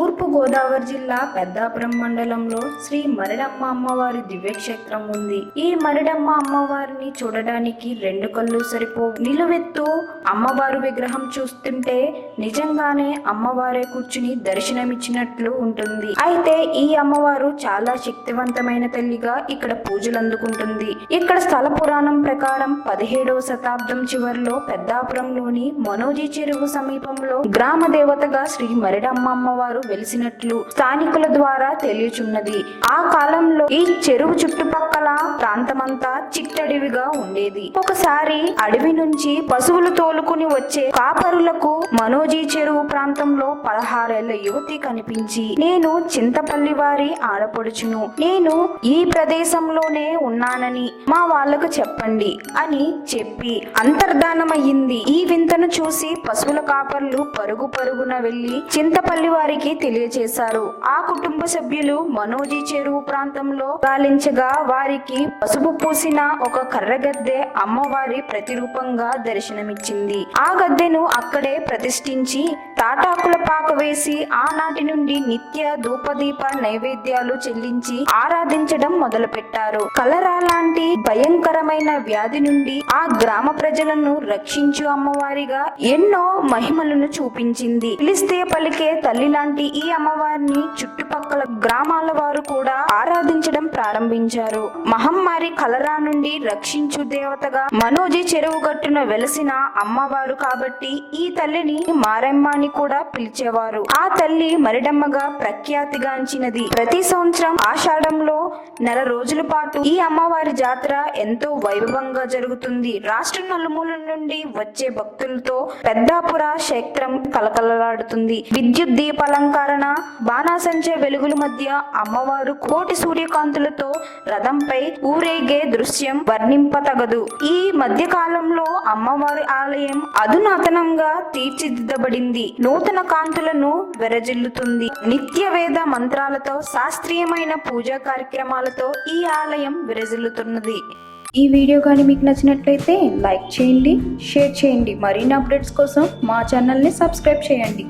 తూర్పు గోదావరి జిల్లా పెద్దాపురం మండలంలో శ్రీ మరిడమ్మ అమ్మవారి దివ్యక్షేత్రం ఉంది. ఈ మరిడమ్మ అమ్మవారిని చూడడానికి రెండు కళ్ళు సరిపో. నిలువెత్తు అమ్మవారు విగ్రహం చూస్తుంటే నిజంగానే అమ్మవారే కూర్చుని దర్శనమిచ్చినట్లు ఉంటుంది. అయితే ఈ అమ్మవారు చాలా శక్తివంతమైన తల్లిగా ఇక్కడ పూజలు అందుకుంటుంది. ఇక్కడ స్థల పురాణం ప్రకారం 17వ శతాబ్దం చివరిలో పెద్దాపురంలోని మనోజీ చెరువు సమీపంలో గ్రామ దేవతగా శ్రీ మరిడమ్మ అమ్మవారు వెలిసినట్లు స్థానికుల ద్వారా తెలియచున్నది. ఆ కాలంలో ఈ చెరువు చుట్టుపక్కల ప్రాంతమంతా చిట్టడివిగా ఉండేది. ఒకసారి అడవి నుంచి పశువులు తోలుకుని వచ్చే కాపరులకు మనోజీ చెరువు ప్రాంతంలో 16 ఏళ్ల యువతి కనిపించి, నేను చింతపల్లి వారి ఆడపడుచును, నేను ఈ ప్రదేశంలోనే ఉన్నానని మా వాళ్లకు చెప్పండి అని చెప్పి అంతర్ధానమయ్యింది. ఈ వింతను చూసి పశువుల కాపర్లు పరుగు పరుగున వెళ్లి చింతపల్లి వారికి తెలియచేశారు. ఆ కుటుంబ సభ్యులు మనోజీ చెరువు ప్రాంతంలో గాలించగా వారికి పసుపు పూసిన ఒక కర్రగద్దె అమ్మవారి ప్రతిరూపంగా దర్శనమిచ్చింది. ఆ గద్దెను అక్కడే ప్రతిష్ఠించి తాటాకుల పాక వేసి ఆనాటి నుండి నిత్య ధూపదీప నైవేద్యాలు చెల్లించి ఆరాధించడం మొదలుపెట్టారు. కలరా లాంటి భయంకరమైన వ్యాధి నుండి ఆ గ్రామ ప్రజలను రక్షించు అమ్మవారిగా ఎన్నో మహిమలను చూపించింది. పిలిస్తే పలికే తల్లి లాంటి ఈ అమ్మవారిని చుట్టుపక్కల గ్రామాల వారు కూడా ఆరాధించడం ప్రారంభించారు. మహమ్మారి కలరా నుండి రక్షించు దేవతగా మనోజీ చెరువు గట్టున వెలసిన అమ్మవారు కాబట్టి ఈ తల్లిని మారెమ్మ అని కూడా పిలిచేవారు. ఆ తల్లి మరిడమ్మగా ప్రఖ్యాతిగాంచినది. ప్రతి సంవత్సరం ఆషాఢంలో నెల రోజుల పాటు ఈ అమ్మవారి జాతర ఎంతో వైభవంగా జరుగుతుంది. రాష్ట్ర నలుమూల నుండి వచ్చే భక్తులతో పెద్దాపుర క్షేత్రం కలకలలాడుతుంది. విద్యుత్ దీపాలంకరణ, బాణాసంచే వెలుగుల మధ్య అమ్మవారు కోటి సూర్యకాంతులతో రథంపై ఊరేగే దృశ్యం వర్ణింపతగదు. ఈ మధ్య కాలంలో అమ్మవారి ఆలయం అధునాతనంగా తీర్చిదిద్దబడింది. నూతన కాంతులను వెరజిల్లుతుంది. నిత్య వేద మంత్రాలతో శాస్త్రీయమైన పూజా కార్యక్రమాలతో ఈ ఆలయం విరజిల్లుతున్నది. ఈ వీడియో కానీ మీకు నచ్చినట్లయితే లైక్ చేయండి, షేర్ చేయండి. మరిన్ని అప్డేట్స్ కోసం మా ఛానల్ని సబ్స్క్రైబ్ చేయండి.